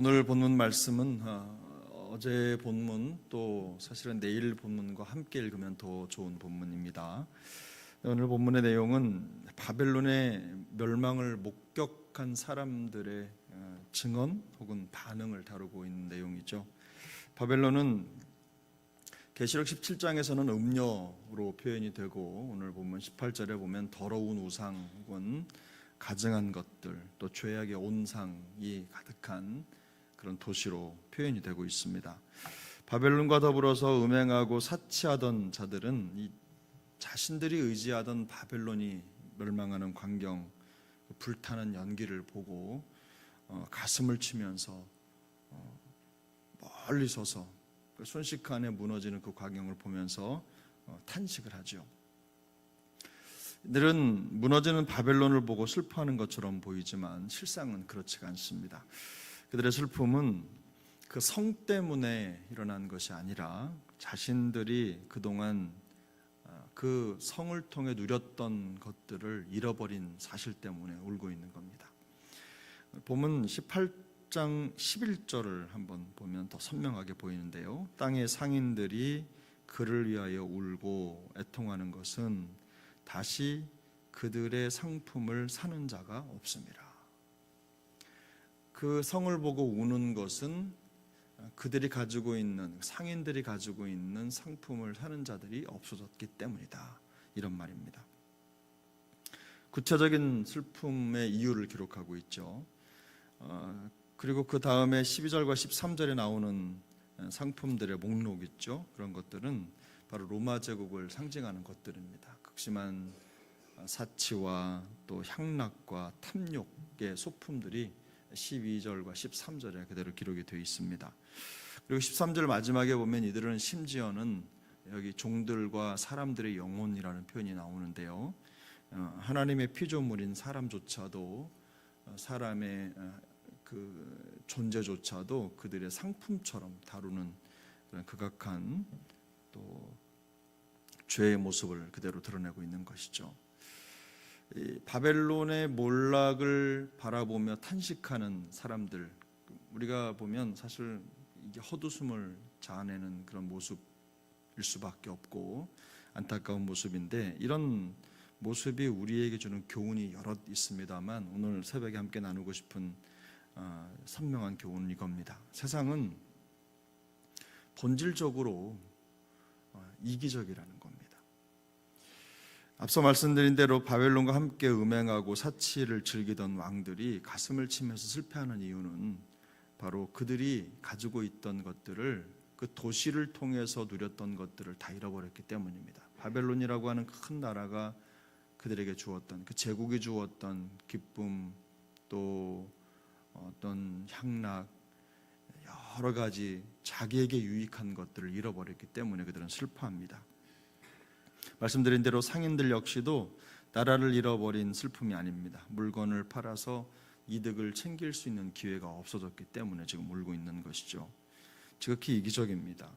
오늘 본문 말씀은 어제 본문 또 사실은 내일 본문과 함께 읽으면 더 좋은 본문입니다. 오늘 본문의 내용은 바벨론의 멸망을 목격한 사람들의 증언 혹은 반응을 다루고 있는 내용이죠. 바벨론은 계시록 17장에서는 음녀로 표현이 되고 오늘 본문 18절에 보면 더러운 우상 혹은 가증한 것들 또 죄악의 온상이 가득한 그런 도시로 표현이 되고 있습니다. 바벨론과 더불어서 음행하고 사치하던 자들은 이 자신들이 의지하던 바벨론이 멸망하는 광경, 불타는 연기를 보고 가슴을 치면서 멀리 서서 순식간에 무너지는 그 광경을 보면서 탄식을 하죠. 이들은 무너지는 바벨론을 보고 슬퍼하는 것처럼 보이지만 실상은 그렇지가 않습니다. 그들의 슬픔은 그 성 때문에 일어난 것이 아니라 자신들이 그동안 그 성을 통해 누렸던 것들을 잃어버린 사실 때문에 울고 있는 겁니다. 본문 18장 11절을 한번 보면 더 선명하게 보이는데요. 땅의 상인들이 그를 위하여 울고 애통하는 것은 다시 그들의 상품을 사는 자가 없습니다. 그 성을 보고 우는 것은 그들이 가지고 있는, 상인들이 가지고 있는 상품을 사는 자들이 없어졌기 때문이다, 이런 말입니다. 구체적인 슬픔의 이유를 기록하고 있죠. 그리고 그 다음에 12절과 13절에 나오는 상품들의 목록 있죠. 그런 것들은 바로 로마 제국을 상징하는 것들입니다. 극심한 사치와 또 향락과 탐욕의 소품들이 12절과 13절에 그대로 기록이 되어 있습니다. 그리고 13절 마지막에 보면 이들은 심지어는 여기 종들과 사람들의 영혼이라는 표현이 나오는데요. 하나님의 피조물인 사람조차도, 사람의 그 존재조차도 그들의 상품처럼 다루는 그런 극악한 또 죄의 모습을 그대로 드러내고 있는 것이죠. 이 바벨론의 몰락을 바라보며 탄식하는 사람들, 우리가 보면 사실 이게 헛웃음을 자아내는 그런 모습일 수밖에 없고 안타까운 모습인데, 이런 모습이 우리에게 주는 교훈이 여럿 있습니다만 오늘 새벽에 함께 나누고 싶은 선명한 교훈은 이겁니다. 세상은 본질적으로 이기적이라는 겁니다. 앞서 말씀드린 대로 바벨론과 함께 음행하고 사치를 즐기던 왕들이 가슴을 치면서 슬퍼하는 이유는 바로 그들이 가지고 있던 것들을, 그 도시를 통해서 누렸던 것들을 다 잃어버렸기 때문입니다. 바벨론이라고 하는 큰 나라가 그들에게 주었던, 그 제국이 주었던 기쁨, 또 어떤 향락, 여러 가지 자기에게 유익한 것들을 잃어버렸기 때문에 그들은 슬퍼합니다. 말씀드린 대로 상인들 역시도 나라를 잃어버린 슬픔이 아닙니다. 물건을 팔아서 이득을 챙길 수 있는 기회가 없어졌기 때문에 지금 울고 있는 것이죠. 지극히 이기적입니다.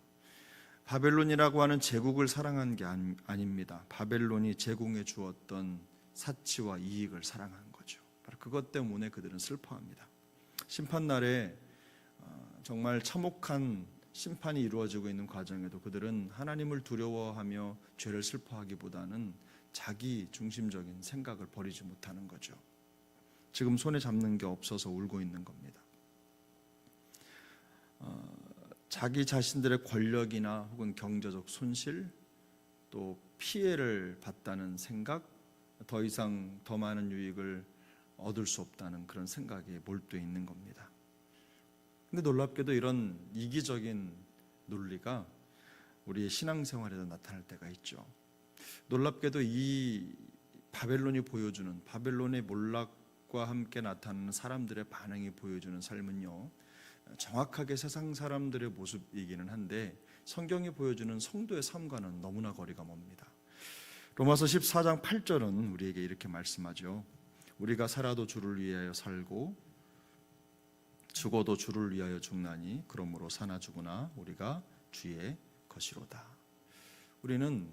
바벨론이라고 하는 제국을 사랑한 게 아닙니다. 바벨론이 제공해 주었던 사치와 이익을 사랑한 거죠. 바로 그것 때문에 그들은 슬퍼합니다. 심판날에 정말 참혹한 심판이 이루어지고 있는 과정에도 그들은 하나님을 두려워하며 죄를 슬퍼하기보다는 자기 중심적인 생각을 버리지 못하는 거죠. 지금 손에 잡는 게 없어서 울고 있는 겁니다. 자기 자신들의 권력이나 혹은 경제적 손실, 또 피해를 봤다는 생각, 더 이상 더 많은 유익을 얻을 수 없다는 그런 생각에 몰두해 있는 겁니다. 근데 놀랍게도 이런 이기적인 논리가 우리의 신앙생활에도 나타날 때가 있죠. 놀랍게도 이 바벨론이 보여주는, 바벨론의 몰락과 함께 나타나는 사람들의 반응이 보여주는 삶은요, 정확하게 세상 사람들의 모습이기는 한데 성경이 보여주는 성도의 삶과는 너무나 거리가 멉니다. 로마서 14장 8절은 우리에게 이렇게 말씀하죠. 우리가 살아도 주를 위하여 살고 죽어도 주를 위하여 죽나니 그러므로 사나 죽으나 우리가 주의 것이로다. 우리는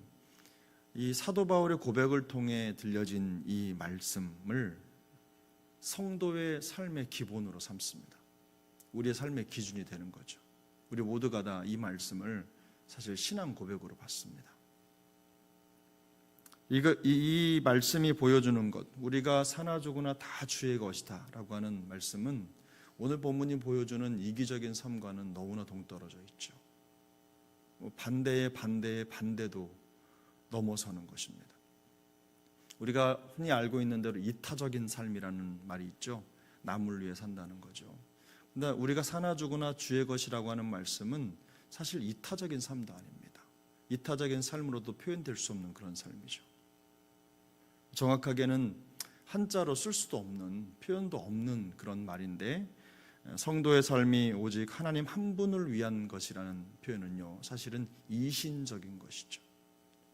이 사도 바울의 고백을 통해 들려진 이 말씀을 성도의 삶의 기본으로 삼습니다. 우리의 삶의 기준이 되는 거죠. 우리 모두가 다 이 말씀을 사실 신앙 고백으로 받습니다. 이 말씀이 보여주는 것, 우리가 사나 죽으나 다 주의 것이다 라고 하는 말씀은 오늘 본문이 보여주는 이기적인 삶과는 너무나 동떨어져 있죠. 반대의 반대도 넘어서는 것입니다. 우리가 흔히 알고 있는 대로 이타적인 삶이라는 말이 있죠. 남을 위해 산다는 거죠. 근데 우리가 사나 죽으나 주의 것이라고 하는 말씀은 사실 이타적인 삶도 아닙니다. 이타적인 삶으로도 표현될 수 없는 그런 삶이죠. 정확하게는 한자로 쓸 수도 없는, 표현도 없는 그런 말인데, 성도의 삶이 오직 하나님 한 분을 위한 것이라는 표현은요, 사실은 이신적인 것이죠.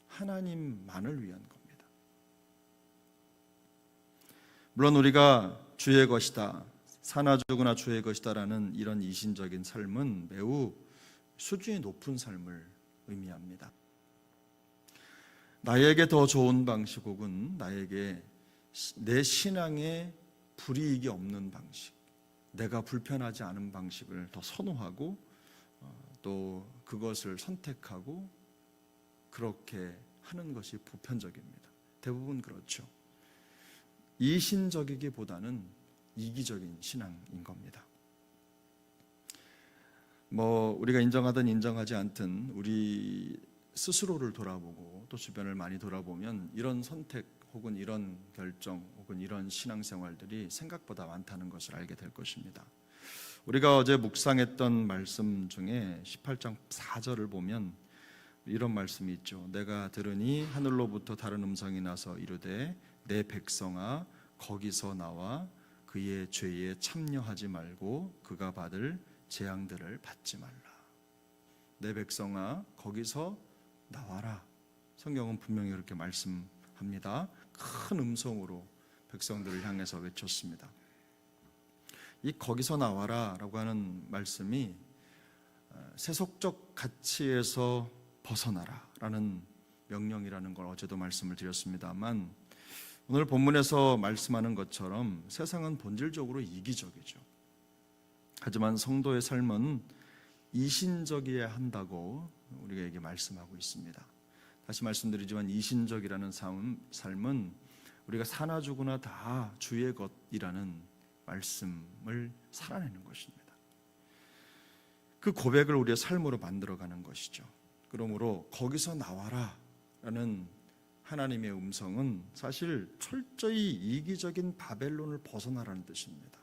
하나님만을 위한 겁니다. 물론 우리가 주의 것이다, 사나 죽으나 주의 것이다라는 이런 이신적인 삶은 매우 수준이 높은 삶을 의미합니다. 나에게 더 좋은 방식 혹은 나에게 내 신앙에 불이익이 없는 방식, 내가 불편하지 않은 방식을 더 선호하고 또 그것을 선택하고 그렇게 하는 것이 보편적입니다. 대부분 그렇죠. 이신적이기보다는 이기적인 신앙인 겁니다. 우리가 인정하든 인정하지 않든 우리 스스로를 돌아보고 또 주변을 많이 돌아보면 이런 선택 혹은 이런 결정 혹은 이런 신앙생활들이 생각보다 많다는 것을 알게 될 것입니다. 우리가 어제 묵상했던 말씀 중에 18장 4절을 보면 이런 말씀이 있죠. 내가 들으니 하늘로부터 다른 음성이 나서 이르되 내 백성아 거기서 나와 그의 죄에 참여하지 말고 그가 받을 재앙들을 받지 말라. 내 백성아 거기서 나와라. 성경은 분명히 그렇게 말씀합니다. 큰 음성으로 백성들을 향해서 외쳤습니다. 이 거기서 나와라 라고 하는 말씀이 세속적 가치에서 벗어나라 라는 명령이라는 걸 어제도 말씀을 드렸습니다만, 오늘 본문에서 말씀하는 것처럼 세상은 본질적으로 이기적이죠. 하지만 성도의 삶은 이신적이어야 한다고 우리에게 말씀하고 있습니다. 다시 말씀드리지만 이신적이라는 삶은 우리가 사나 죽으나 다 주의 것이라는 말씀을 살아내는 것입니다. 그 고백을 우리의 삶으로 만들어가는 것이죠. 그러므로 거기서 나와라 라는 하나님의 음성은 사실 철저히 이기적인 바벨론을 벗어나라는 뜻입니다.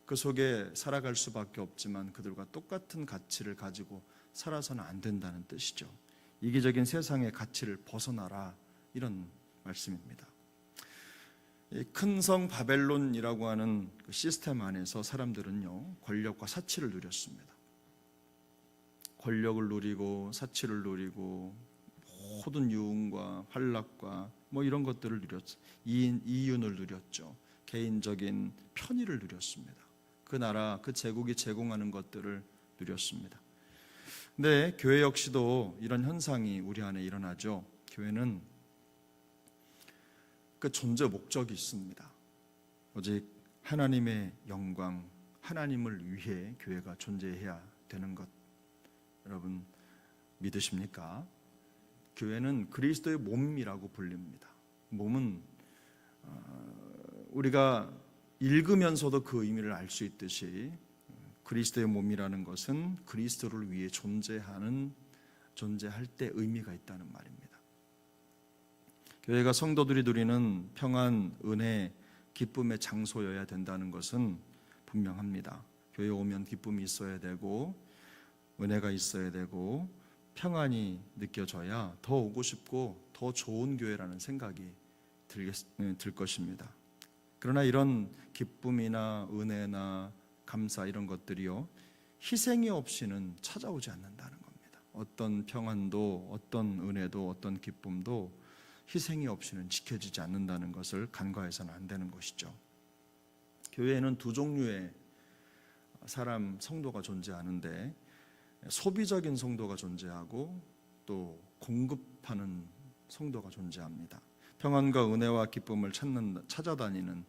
그 속에 살아갈 수밖에 없지만 그들과 똑같은 가치를 가지고 살아서는 안 된다는 뜻이죠. 이기적인 세상의 가치를 벗어나라, 이런 말씀입니다. 큰 성 바벨론이라고 하는 그 시스템 안에서 사람들은요, 권력과 사치를 누렸습니다. 권력을 누리고 사치를 누리고 모든 유흥과 환락과 이런 것들을 누렸죠. 이윤을 누렸죠. 개인적인 편의를 누렸습니다. 그 나라, 그 제국이 제공하는 것들을 누렸습니다. 근데 교회 역시도 이런 현상이 우리 안에 일어나죠. 교회는 그 존재 목적이 있습니다. 오직 하나님의 영광, 하나님을 위해 교회가 존재해야 되는 것, 여러분 믿으십니까? 교회는 그리스도의 몸이라고 불립니다. 몸은 우리가 읽으면서도 그 의미를 알 수 있듯이 그리스도의 몸이라는 것은 그리스도를 위해 존재할 때 의미가 있다는 말입니다. 교회가 성도들이 누리는 평안, 은혜, 기쁨의 장소여야 된다는 것은 분명합니다. 교회에 오면 기쁨이 있어야 되고 은혜가 있어야 되고 평안이 느껴져야 더 오고 싶고 더 좋은 교회라는 생각이 들 것입니다. 그러나 이런 기쁨이나 은혜나 감사 이런 것들이요, 희생이 없이는 찾아오지 않는다는 겁니다. 어떤 평안도 어떤 은혜도 어떤 기쁨도 희생이 없이는 지켜지지 않는다는 것을 간과해서는 안 되는 것이죠. 교회에는 두 종류의 성도가 존재하는데, 소비적인 성도가 존재하고 또 공급하는 성도가 존재합니다. 평안과 은혜와 기쁨을 찾아다니는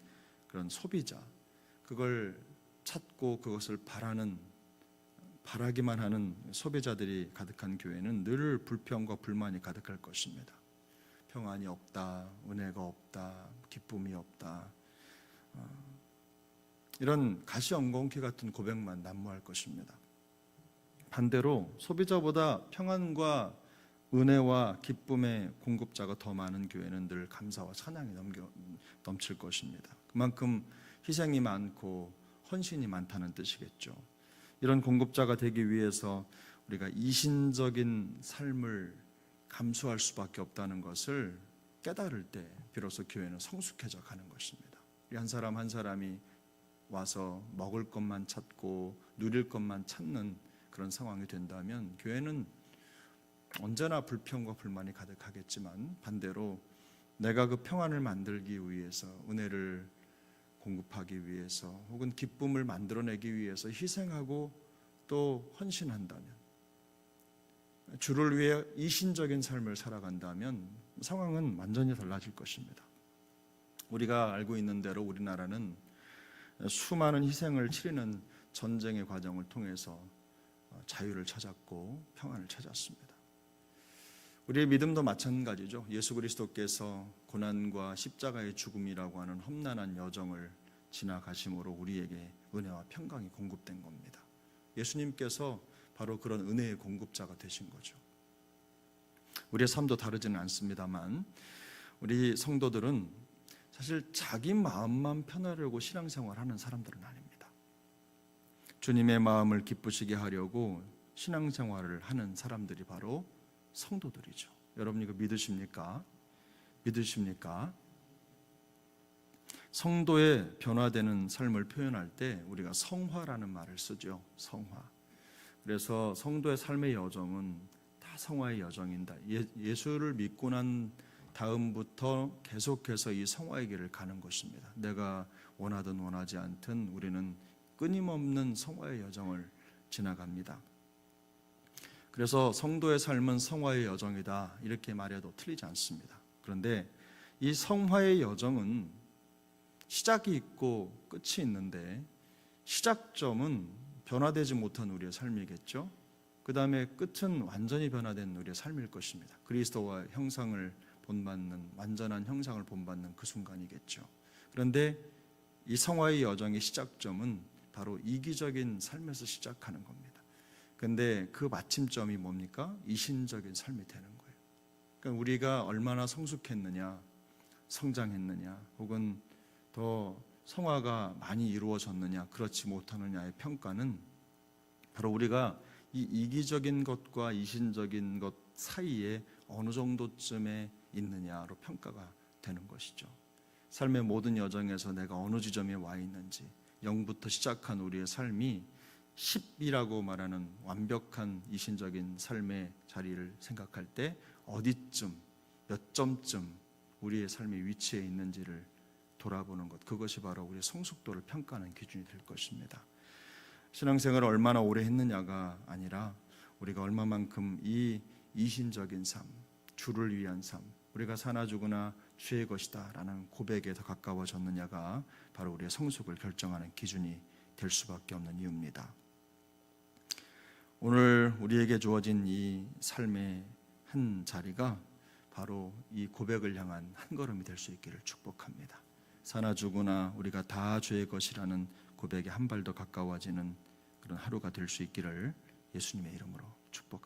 그런 소비자, 그걸 찾고 그것을 바라기만 하는 소비자들이 가득한 교회는 늘 불평과 불만이 가득할 것입니다. 평안이 없다, 은혜가 없다, 기쁨이 없다, 이런 가시엉겅퀴 같은 고백만 난무할 것입니다. 반대로 소비자보다 평안과 은혜와 기쁨의 공급자가 더 많은 교회는 늘 감사와 찬양이 넘칠 것입니다. 그만큼 희생이 많고 헌신이 많다는 뜻이겠죠. 이런 공급자가 되기 위해서 우리가 이신적인 삶을 감수할 수밖에 없다는 것을 깨달을 때 비로소 교회는 성숙해져 가는 것입니다. 우리 한 사람 한 사람이 와서 먹을 것만 찾고 누릴 것만 찾는 그런 상황이 된다면 교회는 언제나 불평과 불만이 가득하겠지만 반대로 내가 그 평안을 만들기 위해서, 은혜를 공급하기 위해서, 혹은 기쁨을 만들어내기 위해서 희생하고 또 헌신한다면, 주를 위해 이신적인 삶을 살아간다면 상황은 완전히 달라질 것입니다. 우리가 알고 있는 대로 우리나라는 수많은 희생을 치르는 전쟁의 과정을 통해서 자유를 찾았고 평안을 찾았습니다. 우리의 믿음도 마찬가지죠. 예수 그리스도께서 고난과 십자가의 죽음이라고 하는 험난한 여정을 지나가심으로 우리에게 은혜와 평강이 공급된 겁니다. 예수님께서 바로 그런 은혜의 공급자가 되신 거죠. 우리의 삶도 다르지는 않습니다만 우리 성도들은 사실 자기 마음만 편하려고 신앙생활하는 사람들은 아닙니다. 주님의 마음을 기쁘시게 하려고 신앙생활을 하는 사람들이 바로 성도들이죠. 여러분 이거 믿으십니까? 믿으십니까? 성도의 변화되는 삶을 표현할 때 우리가 성화라는 말을 쓰죠. 성화. 그래서 성도의 삶의 여정은 다 성화의 여정인다. 예수를 믿고 난 다음부터 계속해서 이 성화의 길을 가는 것입니다. 내가 원하든 원하지 않든 우리는 끊임없는 성화의 여정을 지나갑니다. 그래서 성도의 삶은 성화의 여정이다 이렇게 말해도 틀리지 않습니다. 그런데 이 성화의 여정은 시작이 있고 끝이 있는데 시작점은 변화되지 못한 우리의 삶이겠죠. 그 다음에 끝은 완전히 변화된 우리의 삶일 것입니다. 그리스도와 형상을 본받는, 완전한 형상을 본받는 그 순간이겠죠. 그런데 이 성화의 여정의 시작점은 바로 이기적인 삶에서 시작하는 겁니다. 그런데 그 마침점이 뭡니까? 이신적인 삶이 되는 거예요. 그러니까 우리가 얼마나 성숙했느냐, 성장했느냐, 혹은 더 성화가 많이 이루어졌느냐, 그렇지 못하느냐의 평가는 바로 우리가 이 이기적인 것과 이신적인 것 사이에 어느 정도쯤에 있느냐로 평가가 되는 것이죠. 삶의 모든 여정에서 내가 어느 지점에 와 있는지, 0부터 시작한 우리의 삶이 10이라고 말하는 완벽한 이신적인 삶의 자리를 생각할 때 어디쯤, 몇 점쯤 우리의 삶의 위치에 있는지를 돌아보는 것, 그것이 바로 우리의 성숙도를 평가하는 기준이 될 것입니다. 신앙생활을 얼마나 오래 했느냐가 아니라 우리가 얼마만큼 이 이신적인 삶, 주를 위한 삶, 우리가 사나 죽으나 주의 것이다 라는 고백에 더 가까워졌느냐가 바로 우리의 성숙을 결정하는 기준이 될 수밖에 없는 이유입니다. 오늘 우리에게 주어진 이 삶의 한 자리가 바로 이 고백을 향한 한 걸음이 될 수 있기를 축복합니다. 사나 죽으나 우리가 다 주의 것이라는 고백에 한 발 더 가까워지는 그런 하루가 될 수 있기를 예수님의 이름으로 축복합니다.